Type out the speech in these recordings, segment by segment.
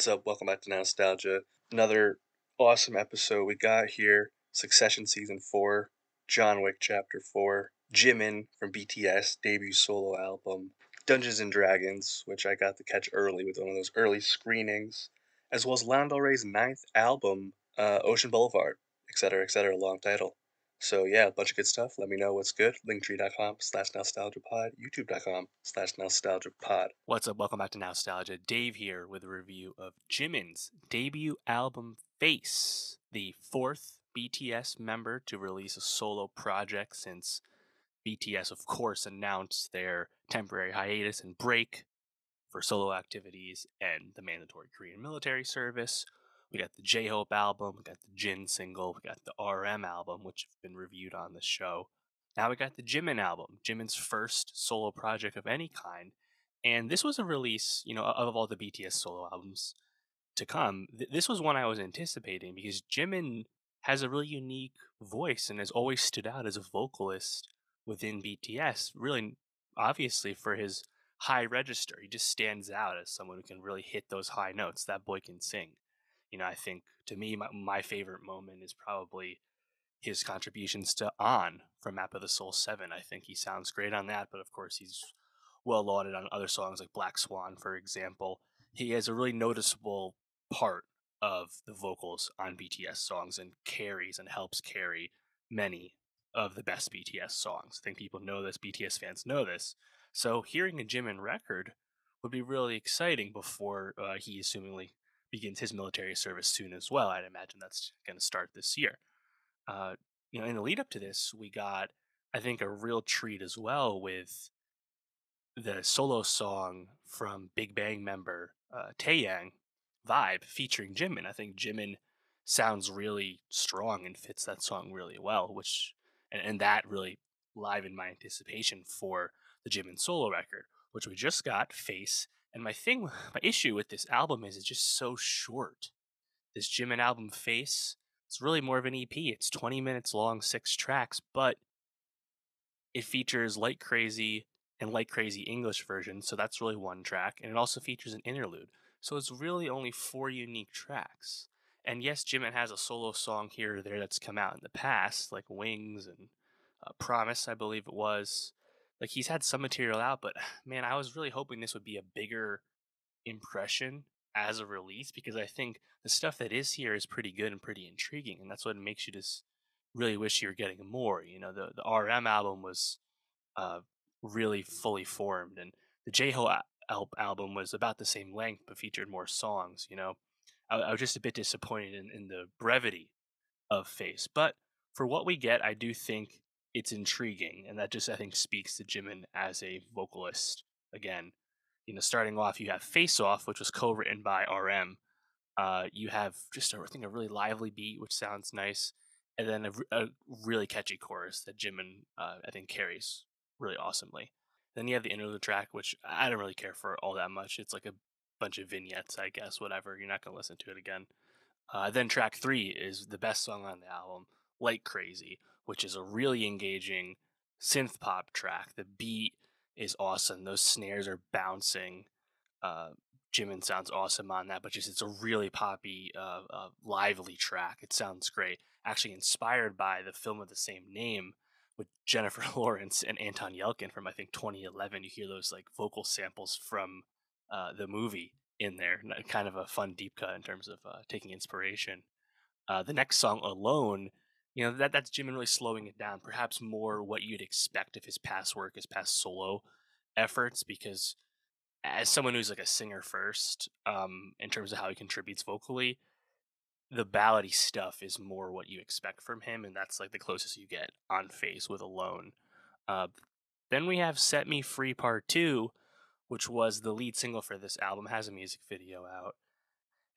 What's up? Welcome back to Nostalgia. Another awesome episode we got here. Succession Season 4, John Wick Chapter 4, Jimin from BTS debut solo album, Dungeons and Dragons, which I got to catch early with one of those early screenings, as well as Lana Del Rey's ninth album, Ocean Boulevard, etc., long title. So yeah, a bunch of good stuff. Let me know what's good. Linktree.com/nostalgiapod, youtube.com/nostalgiapod. What's up? Welcome back to Nostalgia. Dave here with a review of Jimin's debut album Face, the fourth BTS member to release a solo project since BTS, of course, announced their temporary hiatus and break for solo activities and the mandatory Korean military service. We got the J-Hope album, we got the Jin single, we got the RM album, which have been reviewed on the show. Now we got the Jimin album, Jimin's first solo project of any kind. And this was a release, of all the BTS solo albums to come. This was one I was anticipating because Jimin has a really unique voice and has always stood out as a vocalist within BTS. Really, obviously, for his high register, he just stands out as someone who can really hit those high notes. That boy can sing. I think to me, my favorite moment is probably his contributions to On from Map of the Soul 7. I think he sounds great on that, but of course, he's well lauded on other songs like Black Swan, for example. He has a really noticeable part of the vocals on BTS songs and carries and helps carry many of the best BTS songs. I think people know this, BTS fans know this. So hearing a Jimin record would be really exciting before he assumingly begins his military service soon as well. I'd imagine that's going to start this year. Uh, in the lead up to this, we got, I think, a real treat as well with the solo song from Big Bang member Taeyang, Vibe, featuring Jimin. I think Jimin sounds really strong and fits that song really well, and that really livened my anticipation for the Jimin solo record, which we just got, Face. And my issue with this album is it's just so short. This Jimin album, Face, it's really more of an EP. It's 20 minutes long, 6 tracks, but it features Like Crazy and Like Crazy English version, so that's really one track, and it also features an interlude. So it's really only 4 unique tracks. And yes, Jimin has a solo song here or there that's come out in the past, like Wings and Promise, I believe it was. Like he's had some material out, but man, I was really hoping this would be a bigger impression as a release because I think the stuff that is here is pretty good and pretty intriguing, and that's what makes you just really wish you were getting more. The RM album was really fully formed, and the album was about the same length but featured more songs. I was just a bit disappointed in the brevity of Face, but for what we get, I do think it's intriguing, and that just I think speaks to Jimin as a vocalist again. Starting off, you have Face Off, which was co-written by RM. You have just I think a really lively beat, which sounds nice, and then a really catchy chorus that Jimin I think carries really awesomely. Then you have the interlude track, which I don't really care for all that much. It's like a bunch of vignettes, I guess. Whatever. You're not gonna listen to it again. Then track 3 is the best song on the album, Like Crazy, which is a really engaging synth pop track. The beat is awesome. Those snares are bouncing. Uh, Jimin sounds awesome on that, but just it's a really poppy, lively track. It sounds great. Actually, inspired by the film of the same name with Jennifer Lawrence and Anton Yelchin from I think 2011. You hear those like vocal samples from the movie in there. Kind of a fun deep cut in terms of taking inspiration. The next song, Alone, that's Jimin really slowing it down. Perhaps more what you'd expect of his past work, his past solo efforts, because as someone who's like a singer first, in terms of how he contributes vocally, the ballady stuff is more what you expect from him, and that's like the closest you get on Face with Alone. Uh, then we have Set Me Free Part 2, which was the lead single for this album, has a music video out.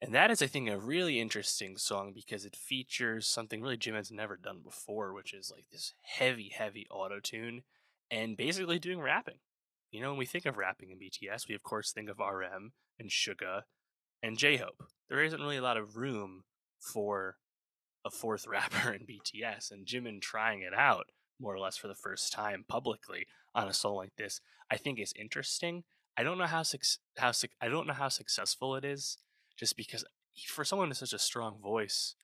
And that is, I think, a really interesting song because it features something really Jimin's never done before, which is like this heavy, heavy auto tune and basically doing rapping. When we think of rapping in BTS, we of course think of RM and Suga and J-Hope. There isn't really a lot of room for a fourth rapper in BTS, and Jimin trying it out more or less for the first time publicly on a song like this, I think is interesting. I don't know how successful it is, just because for someone with such a strong voice,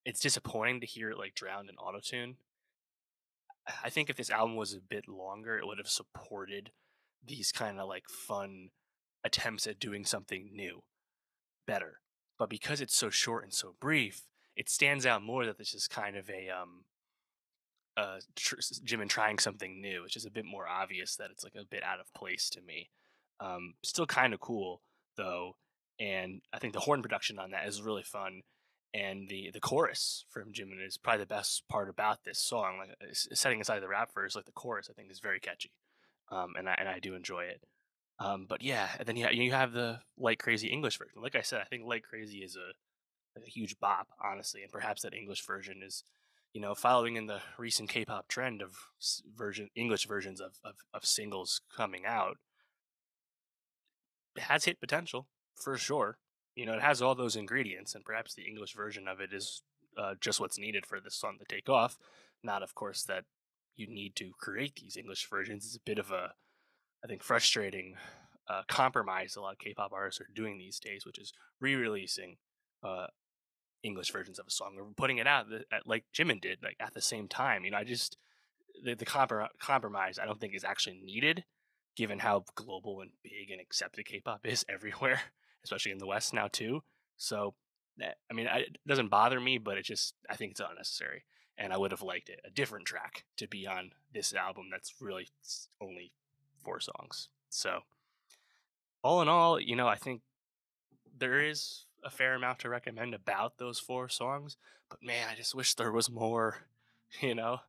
it's disappointing to hear it like drowned in autotune. I think if this album was a bit longer, it would have supported these kind of like fun attempts at doing something new better. But because it's so short and so brief, it stands out more that this is kind of a Jimin trying something new. It's just a bit more obvious that it's like a bit out of place to me. Still kind of cool though, and I think the horn production on that is really fun. And the chorus from Jimin is probably the best part about this song. Like setting aside the rap verse, like the chorus, I think is very catchy, and I do enjoy it. But yeah, and then you have the Light Crazy English version. Like I said, I think Light Crazy is a huge bop, honestly, and perhaps that English version is, following in the recent K-pop trend of English versions of singles coming out. It has hit potential for sure. It has all those ingredients, and perhaps the English version of it is just what's needed for this song to take off. Not, of course, that you need to create these English versions. It's a bit of a, I think, frustrating compromise a lot of K-pop artists are doing these days, which is re-releasing uh, English versions of a song or putting it out like Jimin did, like at the same time. I just the compromise I don't think is actually needed, given how global and big and accepted K-pop is everywhere, especially in the West now too. So, it doesn't bother me, but I think it's unnecessary, and I would have liked it a different track to be on this album. That's really only 4 songs. So, all in all, I think there is a fair amount to recommend about those 4 songs, but man, I just wish there was more, you know?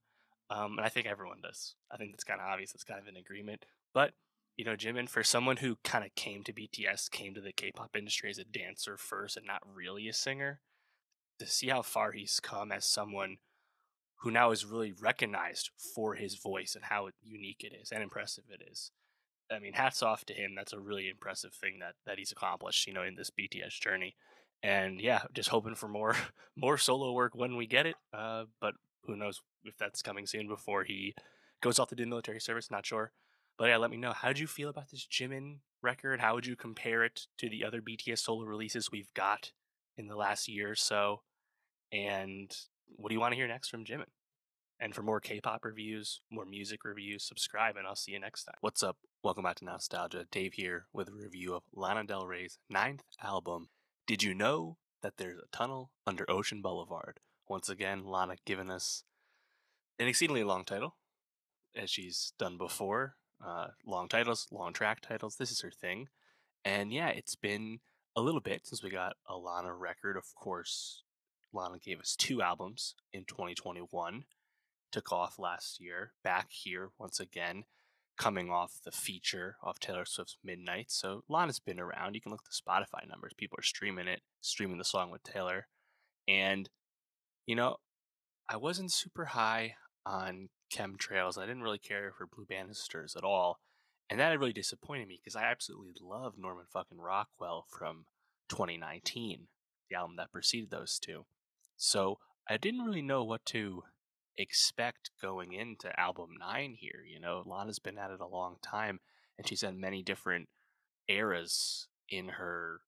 And I think everyone does. I think that's kind of obvious. It's kind of an agreement. But, Jimin, for someone who kind of came to BTS, came to the K pop industry as a dancer first and not really a singer, to see how far he's come as someone who now is really recognized for his voice and how unique it is and impressive it is. I mean, hats off to him. That's a really impressive thing that he's accomplished, in this BTS journey. And yeah, just hoping for more more solo work when we get it. But who knows if that's coming soon before he goes off to do military service? Not sure. But yeah, let me know. How did you feel about this Jimin record? How would you compare it to the other BTS solo releases we've got in the last year or so? And what do you want to hear next from Jimin? And for more K-pop reviews, more music reviews, subscribe and I'll see you next time. What's up? Welcome back to Nostalgia. Dave here with a review of Lana Del Rey's 9th album. Did you know that there's a tunnel under Ocean Boulevard? Once again, Lana giving us an exceedingly long title, as she's done before. Long titles, long track titles. This is her thing. And yeah, it's been a little bit since we got a Lana record. Of course, Lana gave us 2 albums in 2021. Took off last year, back here once again, coming off the feature of Taylor Swift's Midnight. So Lana's been around. You can look at the Spotify numbers. People are streaming it, streaming the song with Taylor. And, you know, I wasn't super high on Chemtrails. I didn't really care for Blue Banisters at all. And that really disappointed me because I absolutely love Norman fucking Rockwell from 2019, the album that preceded those 2. So I didn't really know what to expect going into album 9 here. Lana's been at it a long time and she's had many different eras in her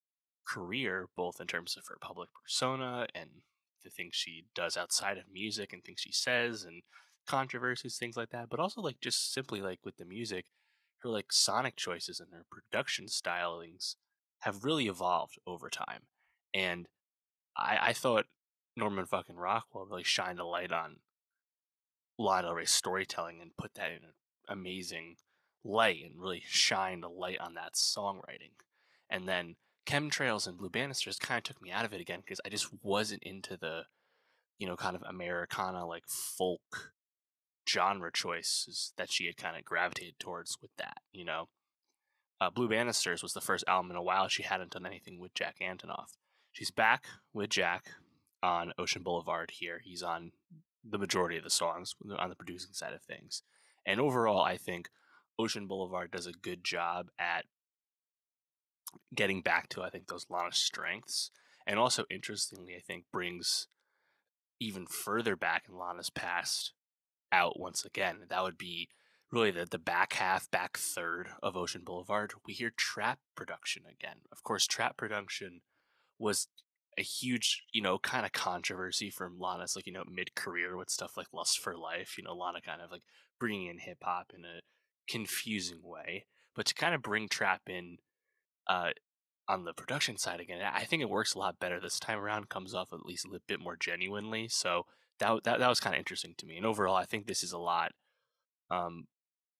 career, both in terms of her public persona and the things she does outside of music and things she says and controversies, things like that, but also like just simply like with the music, her like sonic choices and her production stylings have really evolved over time. And I thought Norman fucking Rockwell really shined a light on Lana Del Rey's storytelling and put that in an amazing light and really shined a light on that songwriting. And then Chemtrails and Blue Banisters kind of took me out of it again because I just wasn't into the, kind of Americana, like folk genre choices that she had kind of gravitated towards with that. Blue Banisters was the first album in a while she hadn't done anything with Jack Antonoff. She's back with Jack on Ocean Boulevard here. He's on the majority of the songs on the producing side of things. And overall, I think Ocean Boulevard does a good job at getting back to, I think, those Lana strengths. And also, interestingly, I think brings even further back in Lana's past out once again. That would be really the back half, back third of Ocean Boulevard. We hear trap production again. Of course, trap production was a huge, kind of controversy from Lana's, like, mid-career with stuff like Lust for Life. Lana kind of like bringing in hip hop in a confusing way, but to kind of bring trap in uh, on the production side again, I think it works a lot better this time around. Comes off at least a little bit more genuinely. So that was kind of interesting to me. And overall, I think this is a lot. Um,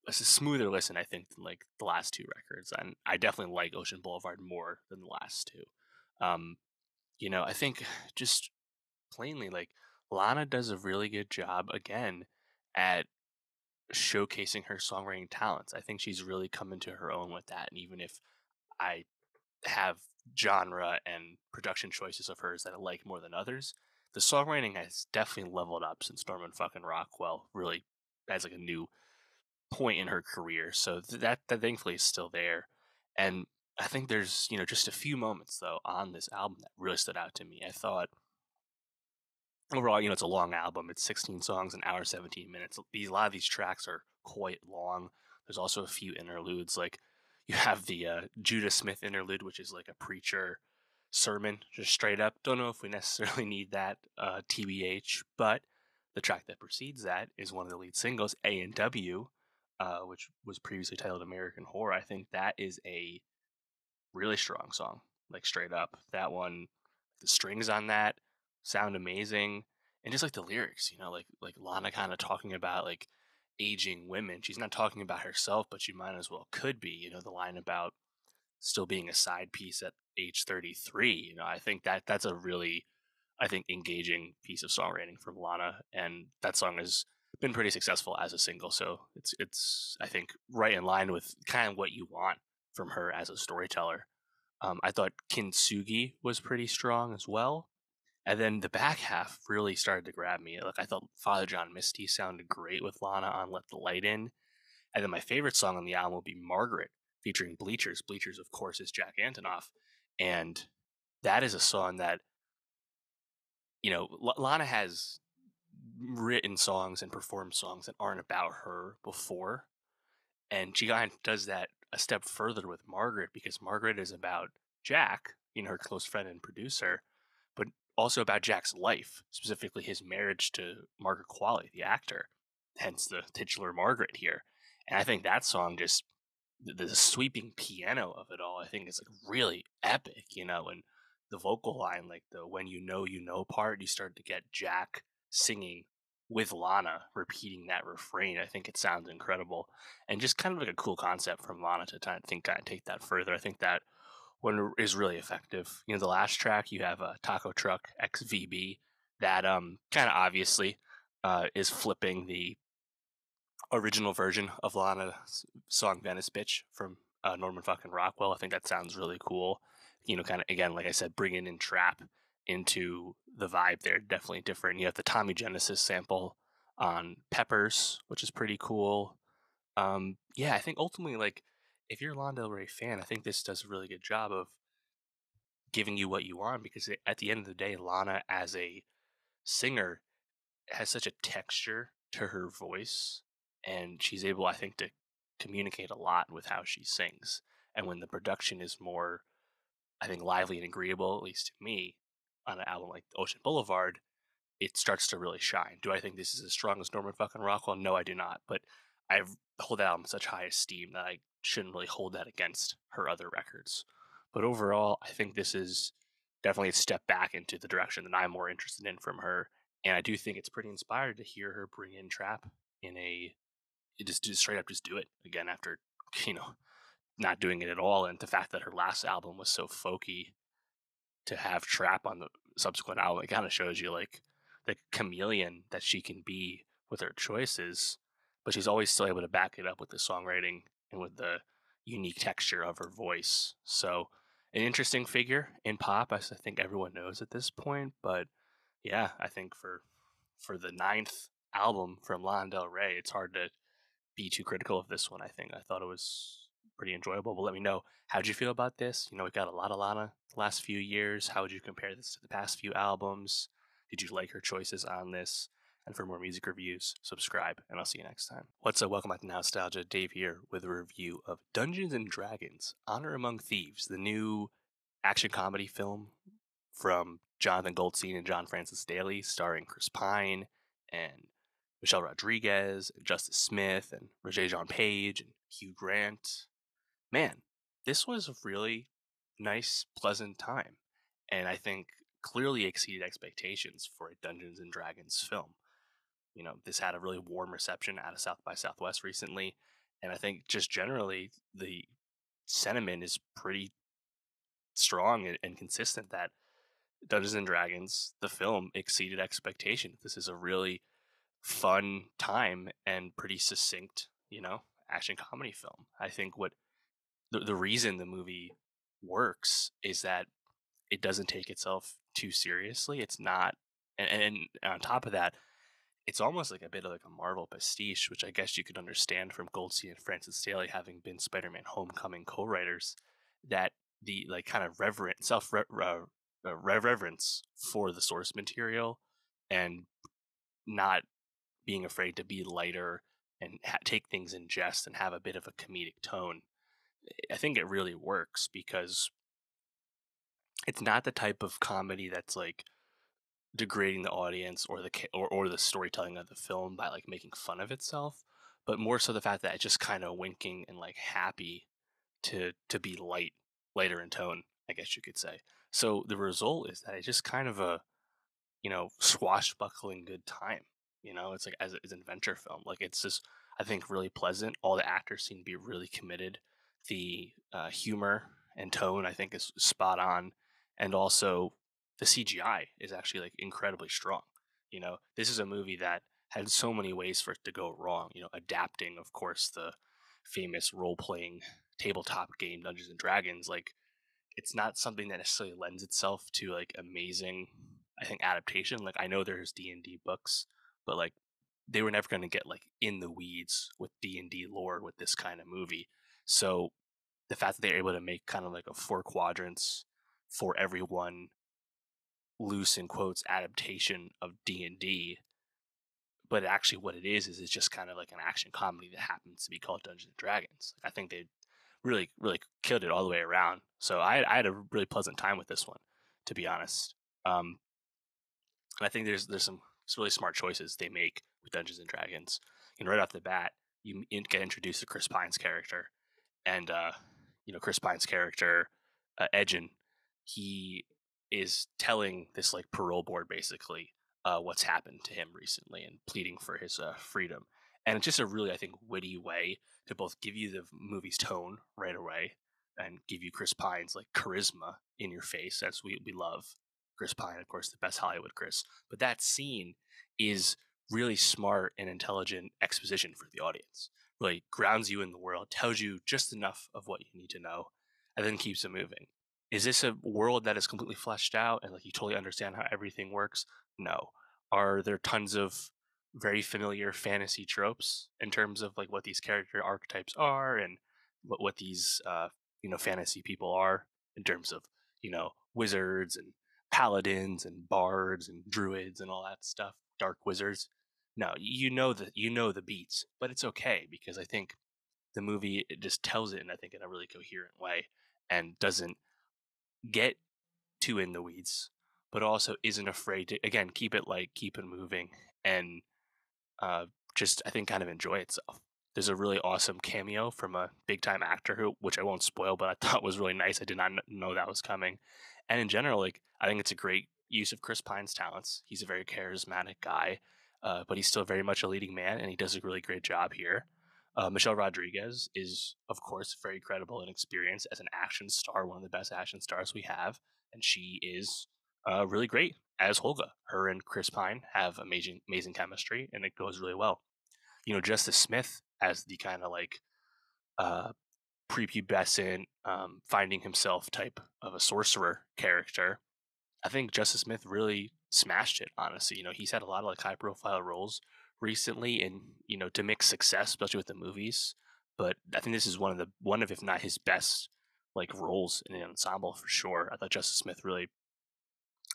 it's a smoother listen, I think, than like the last two records, and I definitely like Ocean Boulevard more than the last two. Um, I think just plainly, like, Lana does a really good job again at showcasing her songwriting talents. I think she's really come into her own with that. And even if I have genre and production choices of hers that I like more than others, the songwriting has definitely leveled up since Norman fucking Rockwell really has like a new point in her career. So that thankfully is still there. And I think there's, just a few moments though on this album that really stood out to me. I thought overall, it's a long album. It's 16 songs, an hour 17 minutes. A lot of these tracks are quite long. There's also a few interludes, like you have the Judah Smith interlude, which is like a preacher sermon, just straight up. Don't know if we necessarily need that, TBH, but the track that precedes that is one of the lead singles, A&W, which was previously titled American Horror. I think that is a really strong song, like straight up. That one, the strings on that sound amazing, and just like the lyrics, like Lana kind of talking about like aging women. She's not talking about herself, but she might as well could be. The line about still being a side piece at age 33. I think that's a really, I think, engaging piece of songwriting from Lana, and that song has been pretty successful as a single. So it's I think right in line with kind of what you want from her as a storyteller. I thought Kintsugi was pretty strong as well. And then the back half really started to grab me. Like, I thought Father John Misty sounded great with Lana on Let the Light In. And then my favorite song on the album will be Margaret, featuring Bleachers. Bleachers, of course, is Jack Antonoff. And that is a song that, Lana has written songs and performed songs that aren't about her before. And she kind of does that a step further with Margaret, because Margaret is about Jack, her close friend and producer, but also about Jack's life, specifically his marriage to Margaret Qualley, the actor, hence the titular Margaret here. And I think that song just, the sweeping piano of it all, I think is like really epic, and the vocal line, like the "when you know" part, you start to get Jack singing with Lana repeating that refrain. I think it sounds incredible, and just kind of like a cool concept from Lana to kind of take that further. I think that one is really effective. The last track you have a Taco Truck XVB that kind of obviously is flipping the original version of Lana's song Venice Bitch from Norman fucking Rockwell. I think that sounds really cool. Kind of, again, like I said, bringing in trap into the vibe there. Definitely different. You have the Tommy Genesis sample on Peppers, which is pretty cool. Yeah, I think ultimately, like, if you're a Lana Del Rey fan, I think this does a really good job of giving you what you want, because at the end of the day, Lana as a singer has such a texture to her voice, and she's able, I think, to communicate a lot with how she sings. And when the production is more, I think, lively and agreeable, at least to me, on an album like Ocean Boulevard, it starts to really shine. Do I think this is as strong as Norman fucking Rockwell? No, I do not. But I hold that album in such high esteem that I shouldn't really hold that against her other records. But overall, I think this is definitely a step back into the direction that I'm more interested in from her. And I do think it's pretty inspired to hear her bring in trap in a just straight up just do it again after you know not doing it at all. And the fact that her last album was so folky, to have trap on the subsequent album, it kind of shows you like the chameleon that she can be with her choices, but she's always still able to back it up with the songwriting and with the unique texture of her voice. So an interesting figure in pop, as I think everyone knows at this point. But yeah, I think for the ninth album from Lana Del Rey, it's hard to be too critical of this one. I think I thought it was pretty enjoyable. But let me know, how'd you feel about this? We got a lot of Lana the last few years. How would you compare this to the past few albums? Did you like her choices on this? And for more music reviews, subscribe, and I'll see you next time. What's up? Welcome back to Nostalgia. Dave here with a review of Dungeons and Dragons: Honor Among Thieves, the new action comedy film from Jonathan Goldstein and John Francis Daley, starring Chris Pine and Michelle Rodriguez, and Justice Smith, and Roger Jean Page, and Hugh Grant. Man, this was a really nice, pleasant time, and I think clearly exceeded expectations for a Dungeons and Dragons film. This had a really warm reception out of South by Southwest recently, and I think just generally the sentiment is pretty strong and consistent that Dungeons and Dragons, the film, exceeded expectation. This is a really fun time and pretty succinct, action comedy film. I think what the reason the movie works is that it doesn't take itself too seriously. It's not, and on top of that, it's almost like a bit of like a Marvel pastiche, which I guess you could understand from Goldstein and Francis Daley having been Spider-Man Homecoming co-writers, that the like kind of reverence for the source material and not being afraid to be lighter and take things in jest and have a bit of a comedic tone. I think it really works because it's not the type of comedy that's like degrading the audience or or the storytelling of the film by like making fun of itself, but more so the fact that it's just kind of winking and like happy to be lighter in tone, I guess you could say. So the result is that it's just kind of a swashbuckling good time. It's like as an adventure film. Like it's just I think really pleasant. All the actors seem to be really committed. The humor and tone I think is spot on, and also the CGI is actually like incredibly strong. This is a movie that had so many ways for it to go wrong. Adapting, of course, the famous role playing tabletop game Dungeons and Dragons. Like it's not something that necessarily lends itself to like amazing, I think, adaptation. Like I know there's D&D books, but like they were never going to get like in the weeds with D&D lore with this kind of movie. So the fact that they're able to make kind of like a 4 quadrants for everyone, loose in quotes, adaptation of D&D, but actually what it is it's just kind of like an action comedy that happens to be called Dungeons and Dragons. I think they really really killed it all the way around. So I had a really pleasant time with this one, to be honest. And I think there's some really smart choices they make with Dungeons and Dragons. Right off the bat, you get introduced to Chris Pine's character, and Chris Pine's character, Edgin, he is telling this like parole board basically what's happened to him recently and pleading for his freedom. And it's just a really, I think, witty way to both give you the movie's tone right away and give you Chris Pine's like charisma in your face, as we love Chris Pine, of course, the best Hollywood Chris. But that scene is really smart and intelligent exposition for the audience. Really grounds you in the world, tells you just enough of what you need to know, and then keeps it moving. Is this a world that is completely fleshed out and like you totally understand how everything works? No. Are there tons of very familiar fantasy tropes in terms of like what these character archetypes are and what these fantasy people are in terms of wizards and paladins and bards and druids and all that stuff, dark wizards? No, you know the beats, but it's okay because I think the movie it just tells it, and I think in a really coherent way, and doesn't get too in the weeds, but also isn't afraid to again keep it light, keep it moving, and just I think kind of enjoy itself. There's a really awesome cameo from a big time actor which I won't spoil, but I thought was really nice. I did not know that was coming, and in general, like I think it's a great use of Chris Pine's talents. He's a very charismatic guy, but he's still very much a leading man, and he does a really great job here. Michelle Rodriguez is, of course, very credible and experienced as an action star, one of the best action stars we have, and she is really great as Holga. Her and Chris Pine have amazing chemistry, and it goes really well. Justice Smith as the kind of like prepubescent, finding himself type of a sorcerer character. I think Justice Smith really smashed it. Honestly, he's had a lot of like high profile roles recently, and to mix success, especially with the movies. But I think this is one of if not his best like roles in an ensemble for sure. I thought Justice Smith really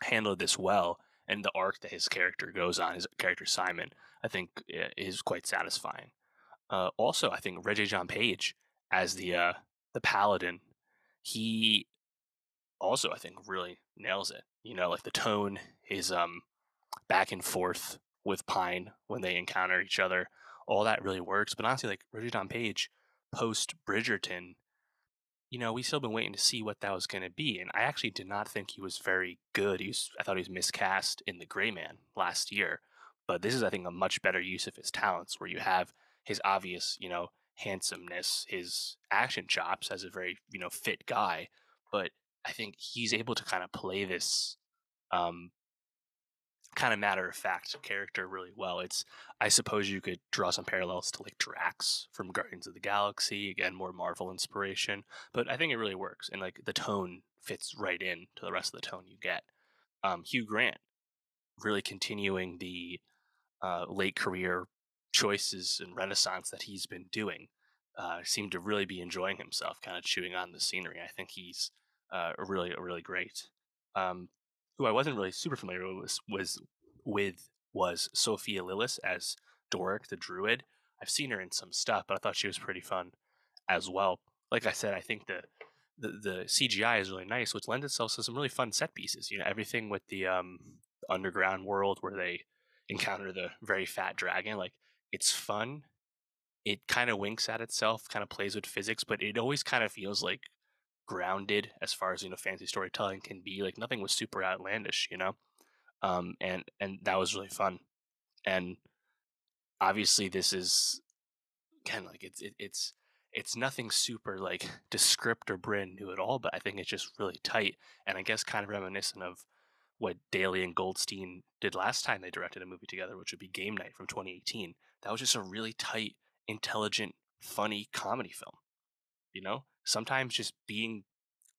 handled this well, and the arc that his character goes on, his character Simon, I think is quite satisfying. Also, I think Regé Jean Page as the paladin, he also I think really nails it. Like the tone is back and forth with Pine when they encounter each other. All that really works. But honestly, like Richard on Page post Bridgerton, we still been waiting to see what that was going to be. And I actually did not think he was very good. I thought he was miscast in The Gray Man last year. But this is, I think, a much better use of his talents, where you have his obvious, handsomeness, his action chops as a very, fit guy. But I think he's able to kind of play this um, kind of matter of fact character really well. I suppose you could draw some parallels to like Drax from Guardians of the Galaxy, again more Marvel inspiration, but I think it really works, and like the tone fits right in to the rest of the tone you get. Hugh Grant really continuing the late career choices and renaissance that he's been doing. Seemed to really be enjoying himself, kind of chewing on the scenery. I think he's really great. Um, who I wasn't really super familiar with was Sophia Lillis as Doric the Druid. I've seen her in some stuff, but I thought she was pretty fun as well. Like I said, I think the CGI is really nice, which lends itself to some really fun set pieces. Everything with the underground world where they encounter the very fat dragon. Like, it's fun. It kind of winks at itself, kind of plays with physics, but it always kind of feels like grounded as far as fantasy storytelling can be. Like, nothing was super outlandish. And that was really fun. And obviously, this is, again, like it's nothing super like descript or brand new at all, but I think it's just really tight, and I guess kind of reminiscent of what Daly and Goldstein did last time they directed a movie together, which would be Game Night from 2018. That was just a really tight, intelligent, funny comedy film. Sometimes just being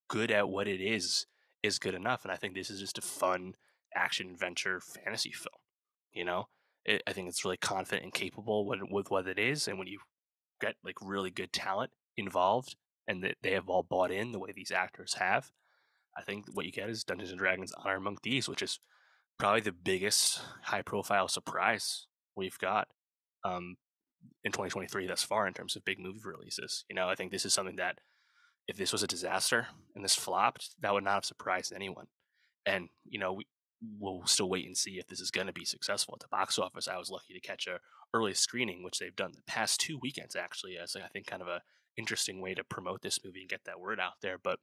good at what it is good enough, and I think this is just a fun action adventure fantasy film. I think it's really confident and capable with what it is, and when you get like really good talent involved and that they have all bought in the way these actors have, I think what you get is Dungeons and Dragons Honor Among Thieves, which is probably the biggest high profile surprise we've got um, in 2023 thus far in terms of big movie releases. I think this is something that if this was a disaster and this flopped, that would not have surprised anyone. And we'll still wait and see if this is going to be successful at the box office. I was lucky to catch a early screening, which they've done the past 2 weekends actually, as I think kind of a interesting way to promote this movie and get that word out there. But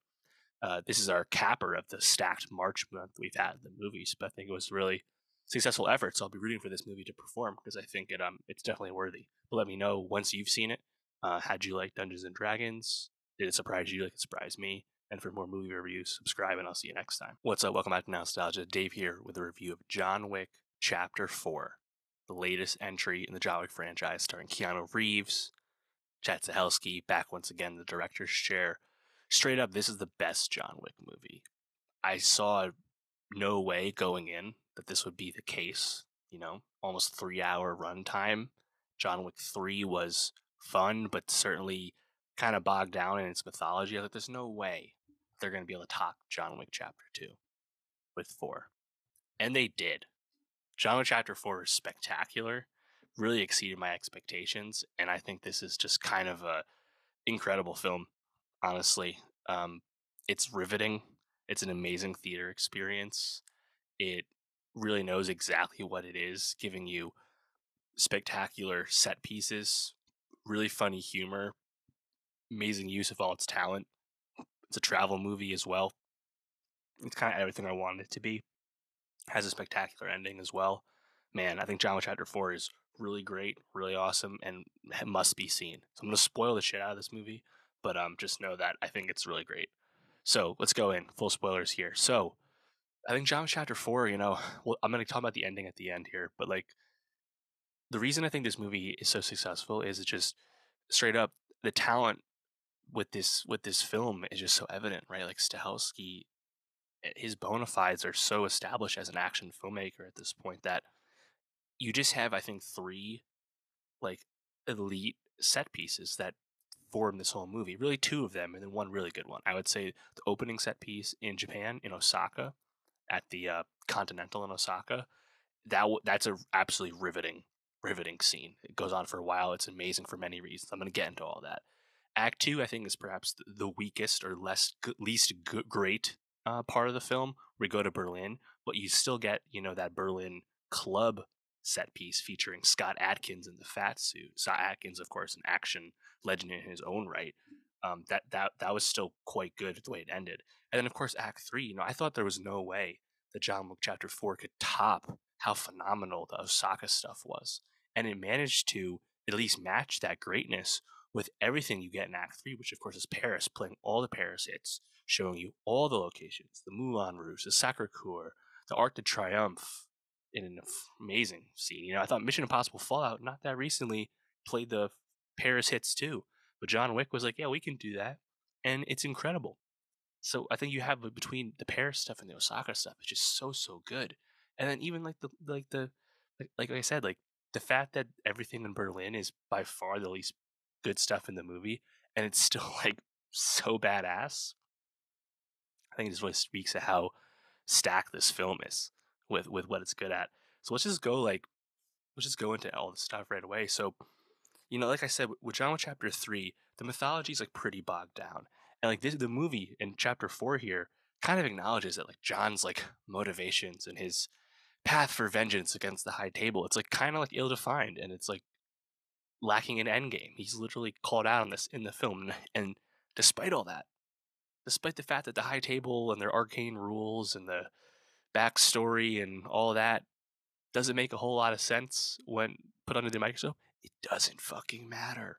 this is our capper of the stacked March month we've had in the movies. But I think it was a really successful effort, so I'll be rooting for this movie to perform because I think it's definitely worthy. But let me know once you've seen it. How'd you like Dungeons and Dragons? Did it surprise you like it surprised me? And for more movie reviews, subscribe, and I'll see you next time. What's up? Welcome back to Nostalgia. Dave here with a review of John Wick Chapter 4, the latest entry in the John Wick franchise, starring Keanu Reeves, Chad Stahelski, back once again in the director's chair. Straight up, this is the best John Wick movie. I saw no way going in that this would be the case. Almost 3 hour runtime. John Wick 3 was fun, but certainly kind of bogged down in its mythology. I was like, there's no way they're going to be able to top John Wick Chapter 2 with 4. And they did. John Wick Chapter 4 is spectacular, really exceeded my expectations, and I think this is just kind of a incredible film, honestly. It's riveting. It's an amazing theater experience. It really knows exactly what it is, giving you spectacular set pieces, really funny humor, amazing use of all its talent. It's a travel movie as well. It's kind of everything I wanted it to be. Has a spectacular ending as well. Man, I think John Wick Chapter 4 is really great, really awesome, and must be seen. So I'm going to spoil the shit out of this movie, but just know that I think it's really great. So let's go in. Full spoilers here. So I think John Wick Chapter 4, well, I'm going to talk about the ending at the end here, but like the reason I think this movie is so successful is it's just straight up the talent with this film is just so evident, right? Like Stahelski, his bona fides are so established as an action filmmaker at this point that you just have, I think, three like elite set pieces that form this whole movie. Really, two of them, and then one really good one. I would say the opening set piece in Japan, in Osaka, at the Continental in Osaka. That's a absolutely riveting scene. It goes on for a while. It's amazing for many reasons. I'm going to get into all that. Act two, I think, is perhaps the weakest or least great part of the film. We go to Berlin, but you still get, that Berlin club set piece featuring Scott Adkins in the fat suit. Scott Adkins, of course, an action legend in his own right. That was still quite good the way it ended. And then, of course, Act Three. I thought there was no way that John Wick Chapter 4 could top how phenomenal the Osaka stuff was, and it managed to at least match that greatness with everything you get in Act 3, which of course is Paris, playing all the Paris hits, showing you all the locations, the Moulin Rouge, the Sacre-Cœur, the Arc de Triomphe, in an amazing scene. I thought Mission Impossible Fallout, not that recently, played the Paris hits too, but John Wick was like, yeah, we can do that, and it's incredible. So I think you have between the Paris stuff and the Osaka stuff, it's just so good. And then even like I said, like the fact that everything in Berlin is by far the least good stuff in the movie, and it's still like so badass. I think this really speaks to how stacked this film is with what it's good at. So let's just go into all the stuff right away. So like I said, with John Wick Chapter 3, the mythology is like pretty bogged down, and like the movie in Chapter 4 here kind of acknowledges that like John's like motivations and his path for vengeance against the High Table, it's like kind of like ill defined, and it's like lacking an endgame. He's literally called out on this in the film, and despite all that, despite the fact that the High Table and their arcane rules and the backstory and all that doesn't make a whole lot of sense when put under the microscope, it doesn't fucking matter.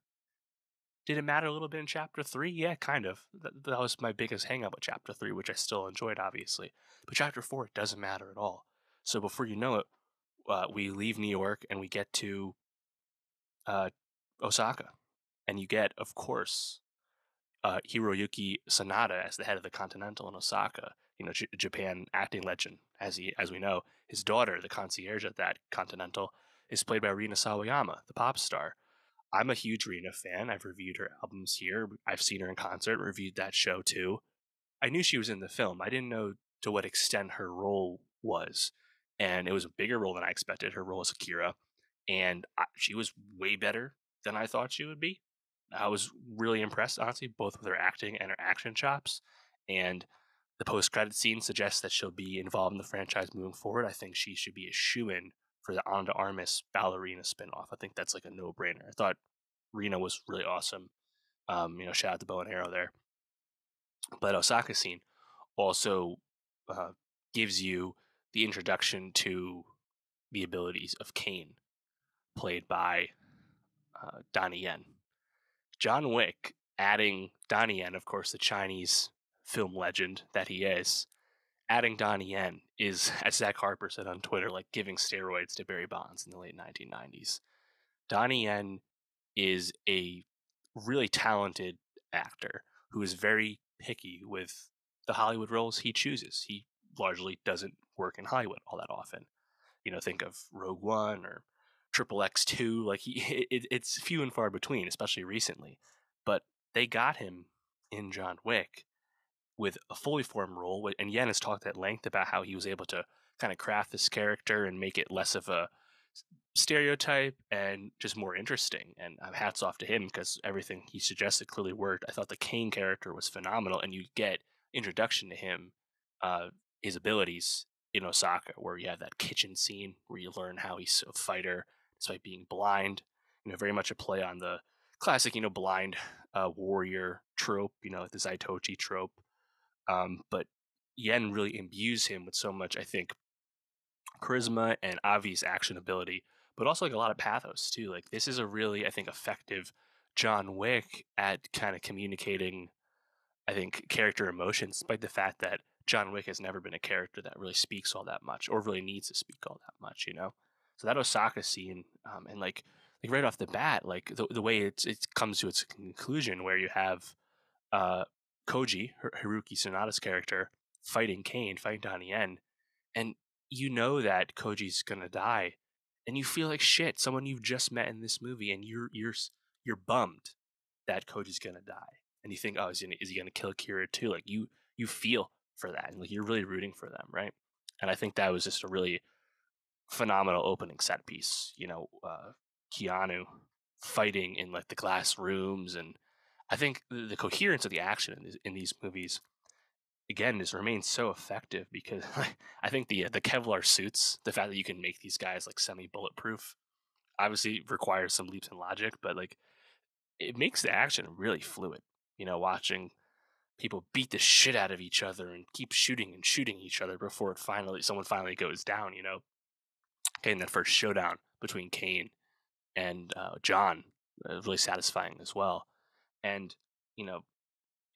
Did it matter a little bit in Chapter 3? Yeah, kind of. That was my biggest hang up with Chapter 3, which I still enjoyed, obviously. But Chapter 4, it doesn't matter at all. So before you know it, we leave New York and we get to uh, Osaka. And you get, of course, Hiroyuki Sanada as the head of the Continental in Osaka. Japan acting legend, as we know. His daughter, the concierge at that Continental, is played by Rina Sawayama, the pop star. I'm a huge Rina fan. I've reviewed her albums here. I've seen her in concert, reviewed that show too. I knew she was in the film. I didn't know to what extent her role was. And it was a bigger role than I expected. Her role as Akira. And she was way better than I thought she would be. I was really impressed, honestly, both with her acting and her action chops. And the post-credit scene suggests that she'll be involved in the franchise moving forward. I think she should be a shoo-in for the Ana de Armas ballerina spinoff. I think that's like a no-brainer. I thought Rena was really awesome. Shout out to Bow and Arrow there. But Osaka scene also uh, gives you the introduction to the abilities of Kane, played by Donnie Yen. John Wick adding Donnie Yen, of course, the Chinese film legend that he is, adding Donnie Yen is, as Zach Harper said on Twitter, like giving steroids to Barry Bonds in the late 1990s. Donnie Yen is a really talented actor who is very picky with the Hollywood roles he chooses. He largely doesn't work in Hollywood all that often. Think of Rogue One or Triple X2. Like it's few and far between, especially recently. But they got him in John Wick with a fully formed role, and Yen has talked at length about how he was able to kind of craft this character and make it less of a stereotype and just more interesting. And hats off to him, because everything he suggested clearly worked. I thought the Kane character was phenomenal, and you get introduction to him, his abilities in Osaka, where you have that kitchen scene where you learn how he's a fighter despite being blind. Very much a play on the classic, blind warrior trope, the Zaitochi trope. But Yen really imbues him with so much, I think, charisma and obvious action ability, but also like a lot of pathos too. Like this is a really, I think, effective John Wick at kind of communicating, I think, character emotions, despite the fact that John Wick has never been a character that really speaks all that much or really needs to speak all that much. So that Osaka scene, and like right off the bat, like the way it comes to its conclusion, where you have Koji, Haruki Sanada's character, fighting Kane, fighting Donnie Yen, and you know that Koji's gonna die, and you feel like shit. Someone you've just met in this movie, and you're bummed that Koji's gonna die, and you think, oh, is he gonna kill Kira too? Like you feel for that, and like you're really rooting for them, right? And I think that was just a really phenomenal opening set piece. Keanu fighting in like the glass rooms, and I think the coherence of the action in these movies again, this remains so effective because I think the Kevlar suits, the fact that you can make these guys like semi bulletproof, obviously requires some leaps in logic, but like it makes the action really fluid. Watching people beat the shit out of each other and keep shooting and shooting each other before someone finally goes down. Okay, and that first showdown between Kane and John, really satisfying as well. And you know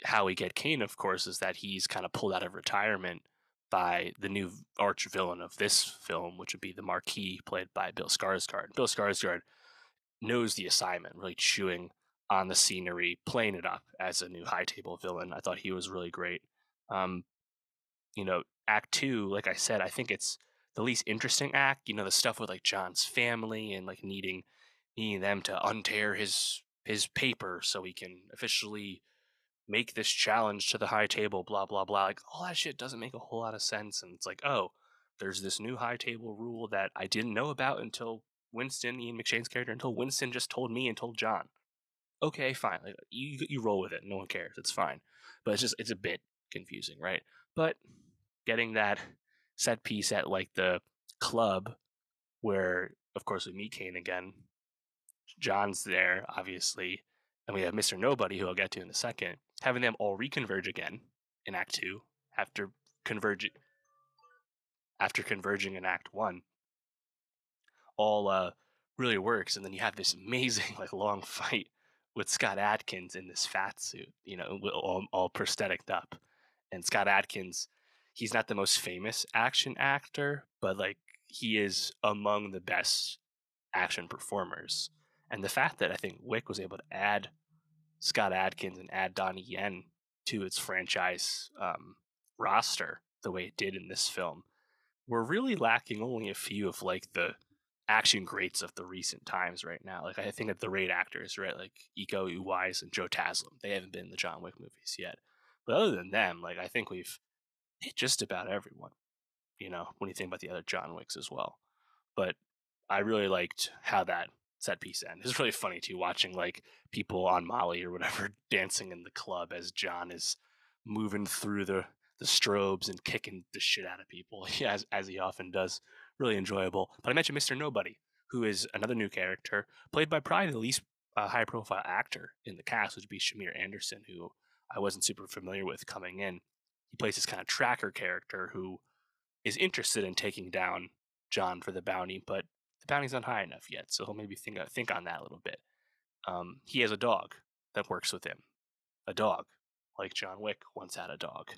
how we get Kane, of course, is that he's kind of pulled out of retirement by the new arch villain of this film, which would be the Marquis, played by Bill Skarsgård. Bill Skarsgård knows the assignment, really chewing on the scenery, playing it up as a new high table villain. I thought he was really great. Um, Act two, like I said, I think it's the least interesting act. The stuff with like John's family and like needing them to untear his paper so he can officially make this challenge to the high table, blah blah blah. Like all that shit doesn't make a whole lot of sense. And it's like, oh, there's this new high table rule that I didn't know about until Winston, Ian McShane's character, until Winston just told me and told John. Okay, fine. Like, you roll with it. No one cares. It's fine. But it's a bit confusing, right? But getting that set piece at like the club where, of course, we meet Kane again. John's there, obviously, and we have Mr. Nobody, who I'll get to in a second. Having them all reconverge again in Act Two after converging in Act One, all really works. And then you have this amazing like long fight with Scott Adkins in this fat suit, all prosthetic up. And Scott Adkins, he's not the most famous action actor, but like he is among the best action performers. And the fact that I think Wick was able to add Scott Adkins and add Donnie Yen to its franchise roster the way it did in this film, we're really lacking only a few of like the action greats of the recent times right now. Like I think that the raid actors, right, like Iko Uwais and Joe Taslim, they haven't been in the John Wick movies yet. But other than them, like I think we've hit just about everyone. When you think about the other John Wicks as well. But I really liked how that set piece ended. It's really funny too, watching like people on Molly or whatever dancing in the club as John is moving through the strobes and kicking the shit out of people, yeah, as he often does. Really enjoyable. But I mentioned Mr. Nobody, who is another new character, played by probably the least high profile actor in the cast, which would be Shamir Anderson, who I wasn't super familiar with coming in. He plays this kind of tracker character who is interested in taking down John for the bounty, but the bounty's not high enough yet, so he'll maybe think on that a little bit. He has a dog that works with him. A dog, like John Wick once had a dog.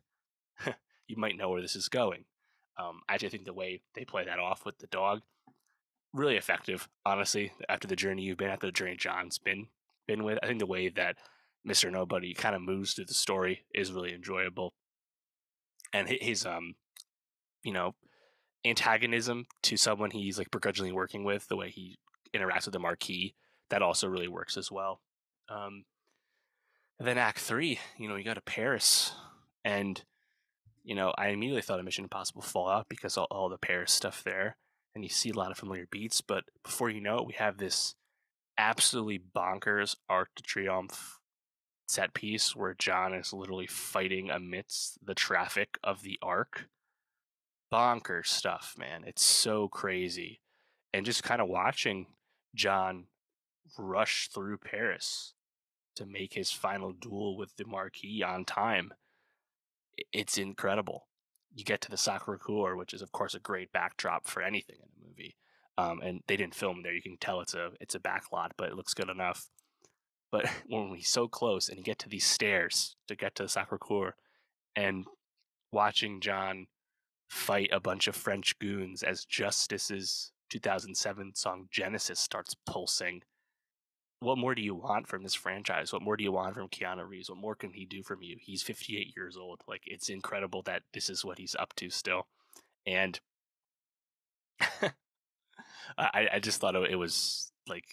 You might know where this is going. I actually think the way they play that off with the dog, really effective, honestly, after the journey you've been, after the journey John's been with. I think the way that Mr. Nobody kind of moves through the story is really enjoyable. And his you know, antagonism to someone he's like begrudgingly working with, the way he interacts with the Marquis, that also really works as well. And then Act Three, you go to Paris, and I immediately thought of Mission Impossible Fallout because all the Paris stuff there, and you see a lot of familiar beats. But before you know it, we have this absolutely bonkers Arc de Triomphe set piece where John is literally fighting amidst the traffic of the Arc. Bonkers stuff, man. It's so crazy. And just kind of watching John rush through Paris to make his final duel with the Marquis on time, it's incredible. You get to the Sacre Coeur, which is of course a great backdrop for anything in a movie. And they didn't film there. You can tell it's a backlot, but it looks good enough. But when he's so close and you get to these stairs to get to the Sacre Coeur, and watching John fight a bunch of French goons as Justice's 2007 song Genesis starts pulsing. What more do you want from this franchise? What more do you want from Keanu Reeves? What more can he do from you? He's 58 years old. Like, it's incredible that this is what he's up to still. And I just thought it was like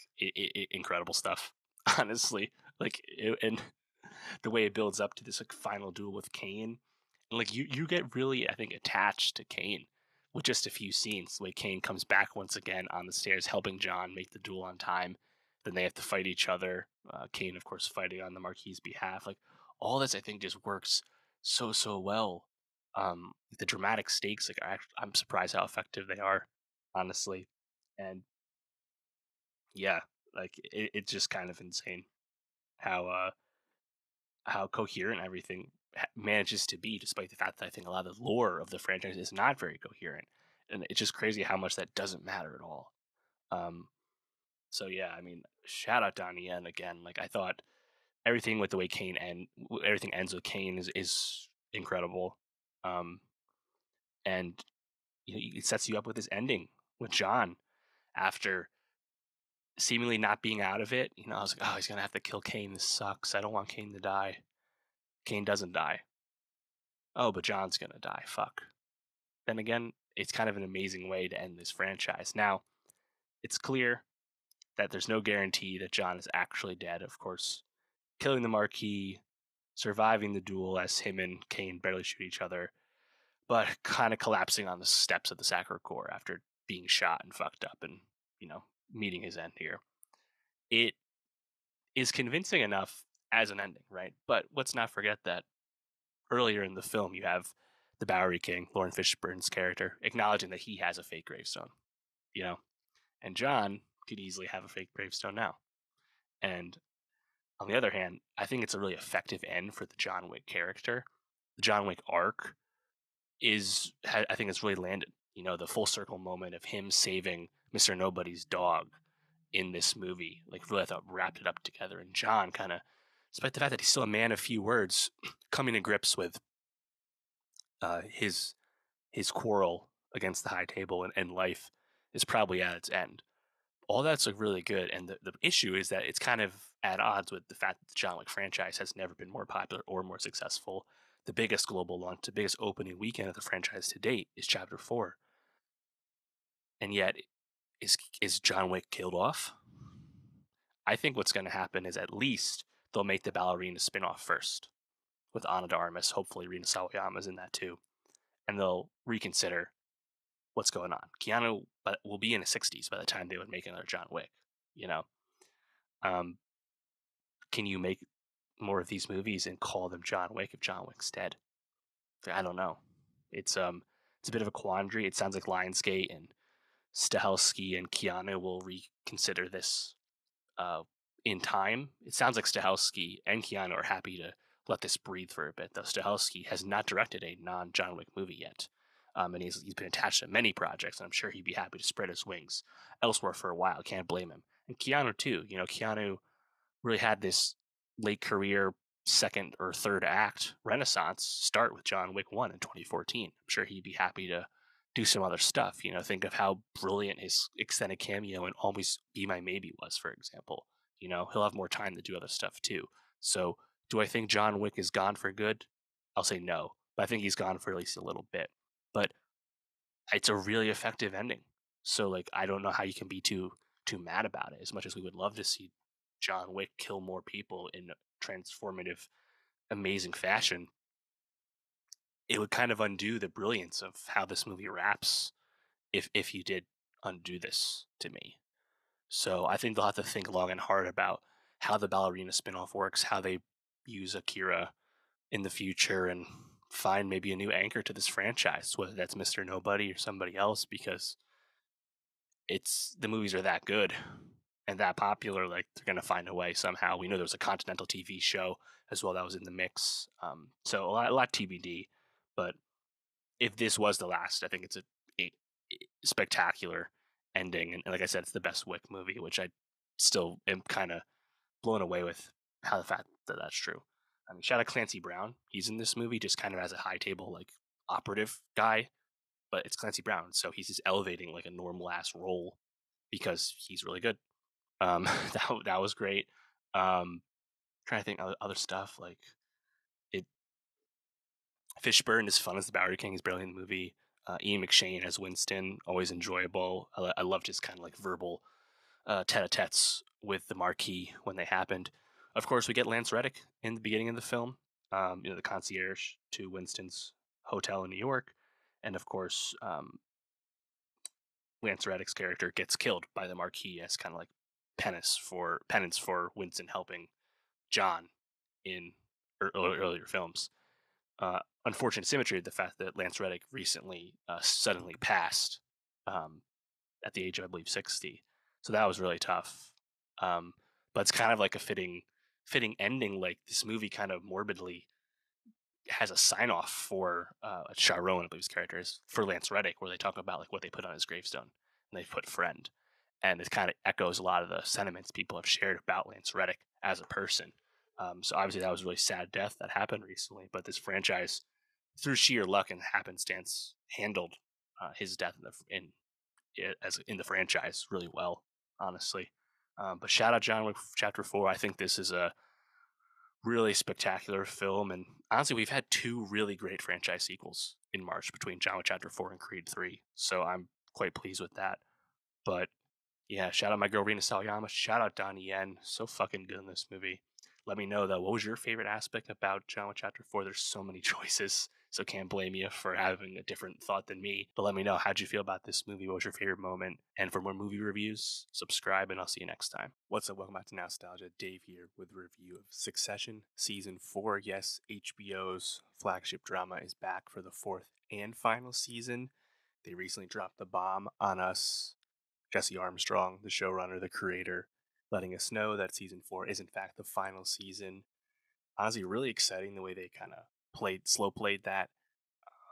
incredible stuff, honestly. And the way it builds up to this like final duel with Kane, and like you get really, I think, attached to Kane with just a few scenes. The way Kane comes back once again on the stairs, helping John make the duel on time. Then they have to fight each other. Kane, of course, fighting on the Marquis' behalf. Like all this, I think, just works so well The dramatic stakes, like I'm surprised how effective they are, honestly. And yeah, like it's just kind of insane how how coherent everything manages to be, despite the fact that I think a lot of the lore of the franchise is not very coherent, and it's just crazy how much that doesn't matter at all. Um, so yeah, I mean, shout out Donnie Yen again. Like I thought everything with the way everything ends with Kane is incredible, um, and you know, it sets you up with this ending with John after seemingly not being out of it. You know, I was like, oh, he's gonna have to kill Kane. This sucks. I don't want Kane to die. Kane doesn't die. Oh, but John's gonna die. Fuck. Then again, it's kind of an amazing way to end this franchise. Now, it's clear that there's no guarantee that John is actually dead. Of course, killing the Marquis, surviving the duel as him and Kane barely shoot each other, but kind of collapsing on the steps of the Sacre Coeur after being shot and fucked up and, you know, meeting his end here. It is convincing enough as an ending, right? But let's not forget that earlier in the film, you have the Bowery King, Lauren Fishburne's character, acknowledging that he has a fake gravestone, you know, and John could easily have a fake gravestone now. And on the other hand, I think it's a really effective end for the John Wick character. The John Wick arc I think it's really landed. You know, the full circle moment of him saving Mr. Nobody's dog in this movie, like really I thought wrapped it up together. And John kind of, despite the fact that he's still a man of few words, coming to grips with his quarrel against the high table and life is probably at its end. All that's like really good, and the issue is that it's kind of at odds with the fact that the John Wick franchise has never been more popular or more successful. The biggest global launch, the biggest opening weekend of the franchise to date is Chapter 4, and yet is John Wick killed off? I think what's going to happen is at least they'll make the ballerina spin-off first with Ana de Armas. Hopefully, Rina Sawayama's in that too, and they'll reconsider what's going on. Keanu will be in his 60s by the time they would make another John Wick. You know, um, can you make more of these movies and call them John Wick if John Wick's dead? I don't know. It's a bit of a quandary. It sounds like Lionsgate and Stahelski and Keanu will reconsider this uh, in time. It sounds like Stahelski and Keanu are happy to let this breathe for a bit, though Stahelski has not directed a non-John Wick movie yet. And he's been attached to many projects, and I'm sure he'd be happy to spread his wings elsewhere for a while. Can't blame him. And Keanu too. You know, Keanu really had this late career second or third act renaissance start with John Wick 1 in 2014. I'm sure he'd be happy to do some other stuff. You know, think of how brilliant his extended cameo in Always Be My Maybe was, for example. You know, he'll have more time to do other stuff too. So, do I think John Wick is gone for good? I'll say no, but I think he's gone for at least a little bit. But it's a really effective ending. So, like, I don't know how you can be too mad about it. As much as we would love to see John Wick kill more people in transformative, amazing fashion, it would kind of undo the brilliance of how this movie wraps if you did undo this to me. So I think they'll have to think long and hard about how the ballerina spinoff works, how they use Akira in the future, and find maybe a new anchor to this franchise, whether that's Mr. Nobody or somebody else, because it's the movies are that good and that popular. Like they're gonna find a way somehow. We know there was a Continental TV show as well that was in the mix. So a lot TBD. But if this was the last, I think it's a spectacular ending. And like I said, it's the best Wick movie, which I still am kind of blown away with how the fact that that's true. I mean, shout out Clancy Brown. He's in this movie just kind of as a high table like operative guy, but it's Clancy Brown, so he's just elevating like a normal ass role because he's really good. That was great. Trying to think of other stuff like it. Fishburne is fun as the Bowery King. He's barely in the movie. Ian McShane as Winston, always enjoyable. I loved his kind of like verbal tete-a-tetes with the Marquis when they happened. Of course, we get Lance Reddick in the beginning of the film. You know, the concierge to Winston's hotel in New York, and of course, Lance Reddick's character gets killed by the Marquis as kind of like penance for Winston helping John in earlier films. unfortunate symmetry of the fact that Lance Reddick recently suddenly passed um, at the age of, I believe, 60. So that was really tough. But it's kind of like a fitting ending. Like this movie kind of morbidly has a sign off for Chiron, I believe his character is, for Lance Reddick, where they talk about like what they put on his gravestone, and they put friend, and it kind of echoes a lot of the sentiments people have shared about Lance Reddick as a person. So obviously that was a really sad death that happened recently, but this franchise, through sheer luck and happenstance, handled his death in the franchise really well, honestly. But shout out John Wick Chapter 4. I think this is a really spectacular film. And honestly, we've had two really great franchise sequels in March between John Wick Chapter 4 and Creed 3. So I'm quite pleased with that. But yeah, shout out my girl Rina Sawayama. Shout out Donnie Yen. So fucking good in this movie. Let me know though, what was your favorite aspect about John Wick Chapter 4? There's so many choices, so can't blame you for having a different thought than me. But let me know, how'd you feel about this movie? What was your favorite moment? And for more movie reviews, subscribe and I'll see you next time. What's up? Welcome back to Nostalgia. Dave here with a review of Succession Season 4. Yes, HBO's flagship drama is back for the fourth and final season. They recently dropped the bomb on us. Jesse Armstrong, the showrunner, the creator, letting us know that season 4 is in fact the final season. Honestly, really exciting the way they kind of slow played that,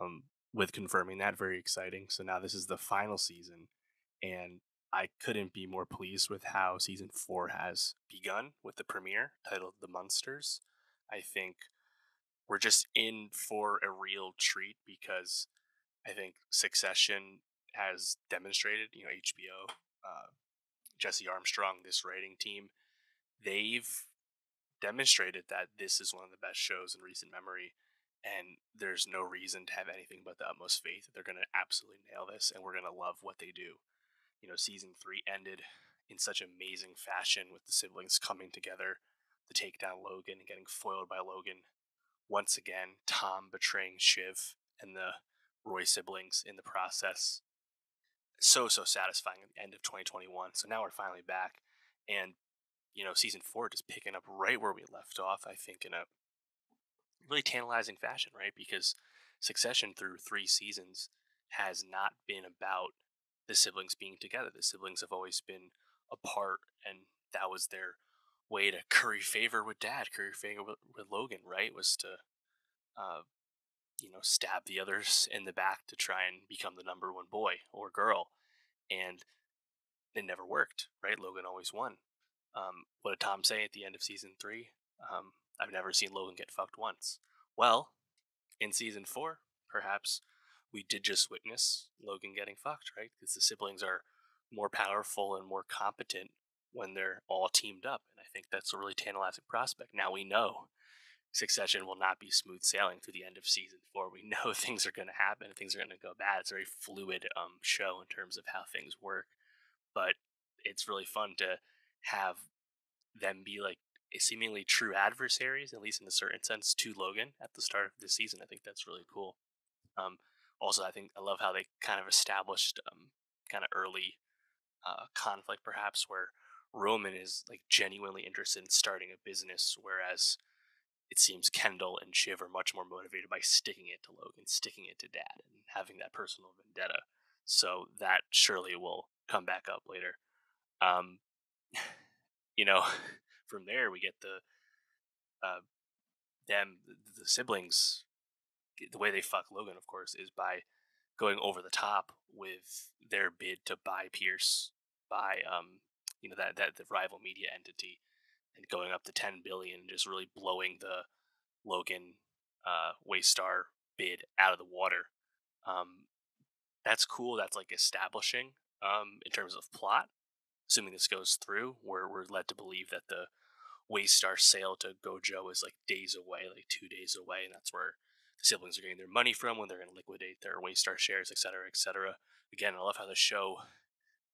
um, with confirming that. Very exciting. So now this is the final season, and I couldn't be more pleased with how season 4 has begun with the premiere titled The Munsters. I think we're just in for a real treat because I think Succession has demonstrated, HBO, Jesse Armstrong, this writing team, they've demonstrated that this is one of the best shows in recent memory. And there's no reason to have anything but the utmost faith that they're going to absolutely nail this and we're going to love what they do. Season 3 ended in such amazing fashion with the siblings coming together to take down Logan and getting foiled by Logan. Once again, Tom betraying Shiv and the Roy siblings in the process. So satisfying at the end of 2021. So now we're finally back, and season 4 just picking up right where we left off. I think in a really tantalizing fashion, right? Because Succession through 3 seasons has not been about the siblings being together. The siblings have always been apart, and that was their way to curry favor with Dad, curry favor with Logan. Right? Was to uh, stab the others in the back to try and become the number one boy or girl. And it never worked, right? Logan always won. What did Tom say at the end of season 3? I've never seen Logan get fucked once. Well, in season 4, perhaps we did just witness Logan getting fucked, right? Because the siblings are more powerful and more competent when they're all teamed up. And I think that's a really tantalizing prospect. Now we know Succession will not be smooth sailing through the end of season 4. We know things are going to happen, things are going to go bad. It's a very fluid show in terms of how things work, but it's really fun to have them be like seemingly true adversaries, at least in a certain sense, to Logan at the start of this season. I think that's really cool. Um, Also, I think I love how they kind of established kind of early conflict, perhaps, where Roman is like genuinely interested in starting a business, whereas it seems Kendall and Shiv are much more motivated by sticking it to Logan, sticking it to Dad, and having that personal vendetta. So that surely will come back up later. Um, you know, from there we get uh, the siblings. The way they fuck Logan, of course, is by going over the top with their bid to buy Pierce, by that the rival media entity, and going up to 10 billion, just really blowing the Logan Waystar bid out of the water. Um, that's cool. That's like establishing in terms of plot. Assuming this goes through, we're led to believe that the Waystar sale to Gojo is like days away, like 2 days away, and that's where the siblings are getting their money from when they're going to liquidate their Waystar shares, etc., etc. Again, I love how the show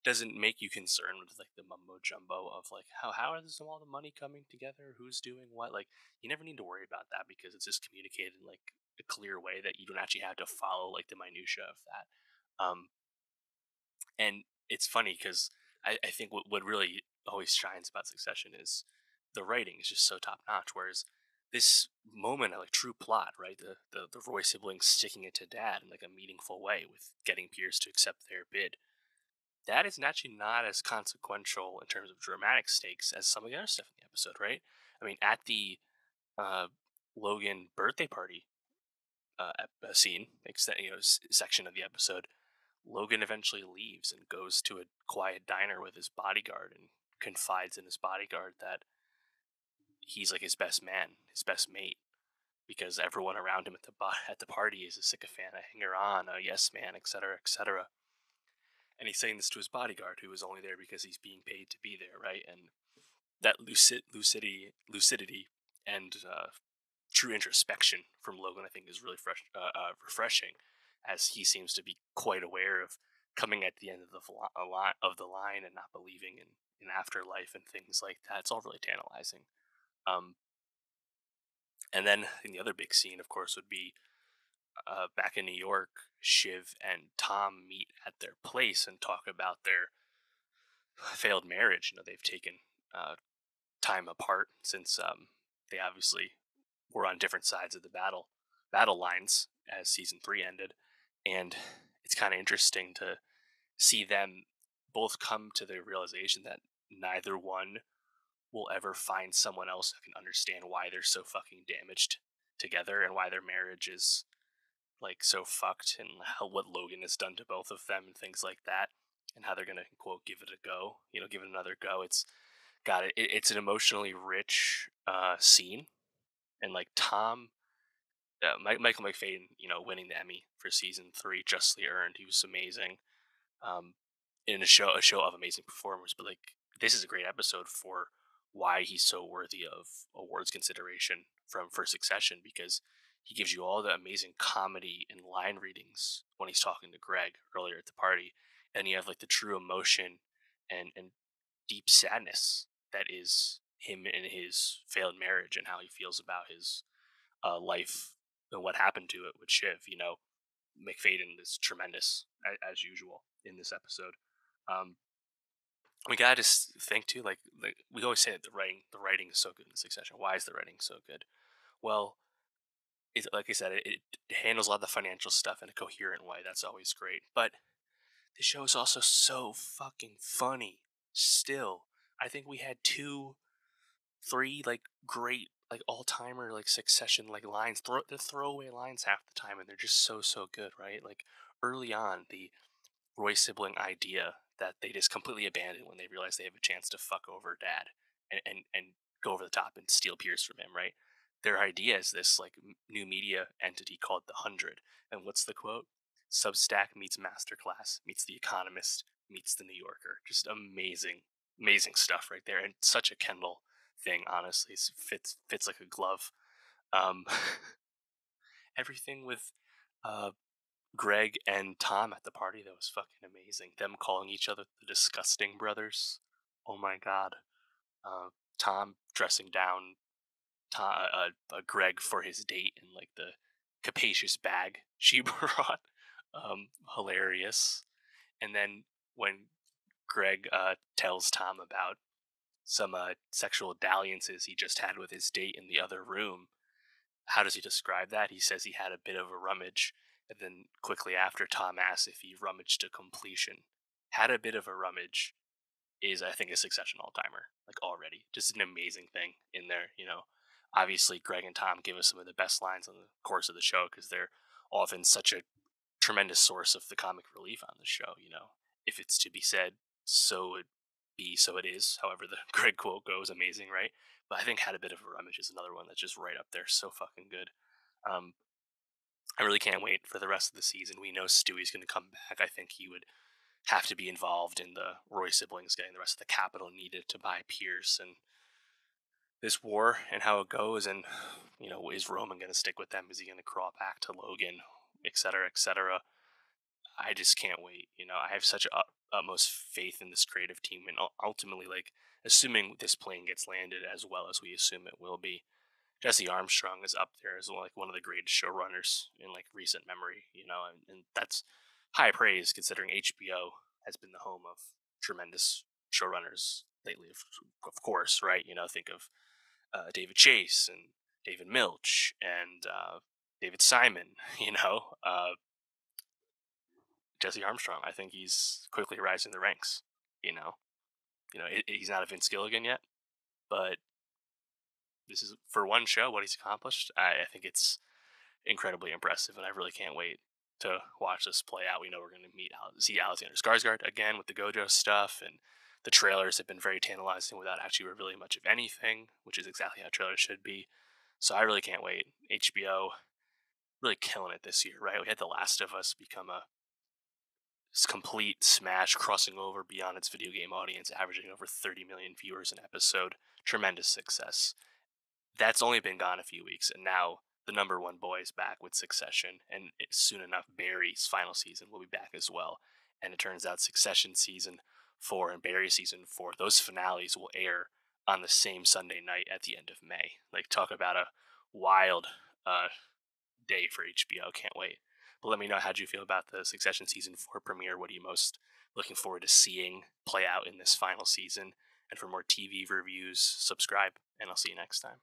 doesn't make you concerned with like the mumbo jumbo of like how is all the money coming together, who's doing what. Like, you never need to worry about that because it's just communicated in like a clear way that you don't actually have to follow like the minutia of that. And it's funny because I think what really always shines about Succession is the writing is just so top notch. Whereas this moment of like true plot, right? The Roy siblings sticking it to dad in like a meaningful way with getting Pierce to accept their bid. That is actually not as consequential in terms of dramatic stakes as some of the other stuff in the episode, right? I mean, at the uh, Logan birthday party scene, section of the episode, Logan eventually leaves and goes to a quiet diner with his bodyguard and confides in his bodyguard that he's like his best man, his best mate, because everyone around him at at the party is a sycophant, a hanger-on, a yes man, etc., etc. And he's saying this to his bodyguard, who is only there because he's being paid to be there, right? And that lucidity, and true introspection from Logan, I think, is really refreshing, as he seems to be quite aware of coming at the end of the line and not believing in afterlife and things like that. It's all really tantalizing. Um, and then in the other big scene, of course, would be back in New York. Shiv and Tom meet at their place and talk about their failed marriage. They've taken uh, time apart since they obviously were on different sides of the battle lines as season 3 ended, and it's kind of interesting to see them both come to the realization that neither one will ever find someone else who can understand why they're so fucking damaged together and why their marriage is like so fucked, and how what Logan has done to both of them and things like that, and how they're gonna quote give it a go, give it another go. It's an emotionally rich scene, and like Tom, Michael McFadden, winning the Emmy for season 3, justly earned. He was amazing, um, in a show of amazing performers. But like, this is a great episode for why he's so worthy of awards consideration for Succession, because he gives you all the amazing comedy and line readings when he's talking to Greg earlier at the party, and you have like the true emotion and deep sadness that is him in his failed marriage and how he feels about his life and what happened to it with Shiv. McFadden is tremendous as usual in this episode. Um, we gotta just think too, like we always say that the writing is so good in Succession. Why is the writing so good? Well, like I said, it handles a lot of the financial stuff in a coherent way. That's always great. But the show is also so fucking funny. Still, I think we had 3 like great like all timer like Succession like lines. They're throwaway lines half the time, and they're just so good, right? Like early on, the Roy sibling idea that they just completely abandon when they realize they have a chance to fuck over dad and go over the top and steal Pierce from him, right? Their idea is this like new media entity called the 100. And what's the quote? Substack meets Masterclass meets The Economist meets The New Yorker. Just amazing, amazing stuff right there, and such a Kendall thing. Honestly, fits like a glove. Um, everything with uh, Greg and Tom at the party, that was fucking amazing. Them calling each other the Disgusting Brothers. Oh my god. Tom dressing down Greg for his date in like the capacious bag she brought. Hilarious. And then when Greg tells Tom about some sexual dalliances he just had with his date in the other room, how does he describe that? He says he had a bit of a rummage, and then quickly after, Tom asks if he rummaged to completion. Had a bit of a rummage is, I think, a Succession all timer. Like already, just an amazing thing in there. Obviously, Greg and Tom give us some of the best lines on the course of the show because they're often such a tremendous source of the comic relief on the show. If it's to be said, so it be, so it is. However, the Greg quote goes, amazing, right? But I think Had a Bit of a Rummage is another one that's just right up there. So fucking good. Um, I really can't wait for the rest of the season. We know Stewie's going to come back. I think he would have to be involved in the Roy siblings getting the rest of the capital needed to buy Pierce and this war and how it goes. And, is Roman going to stick with them? Is he going to crawl back to Logan, et cetera, et cetera? I just can't wait. I have such utmost faith in this creative team, and ultimately, like, assuming this plane gets landed as well as we assume it will be, Jesse Armstrong is up there as like one of the greatest showrunners in like recent memory. And that's high praise considering HBO has been the home of tremendous showrunners lately. Of course, right? Think of David Chase and David Milch and David Simon, Jesse Armstrong. I think he's quickly rising the ranks. He's not a Vince Gilligan yet, but this is for one show what he's accomplished. I think it's incredibly impressive, and I really can't wait to watch this play out. We know we're going to see Alexander Skarsgård again with the Gojo stuff, and the trailers have been very tantalizing without actually revealing much of anything, which is exactly how trailers should be. So I really can't wait. HBO really killing it this year, right? We had The Last of Us become a complete smash, crossing over beyond its video game audience, averaging over 30 million viewers an episode. Tremendous success. That's only been gone a few weeks, and now the number one boy is back with Succession, and soon enough, Barry's final season will be back as well. And it turns out Succession season 4 and Barry season 4, those finales will air on the same Sunday night at the end of May. Like, talk about a wild day for HBO. Can't wait. But let me know, how'd you feel about the Succession season 4 premiere? What are you most looking forward to seeing play out in this final season? And for more TV reviews, subscribe, and I'll see you next time.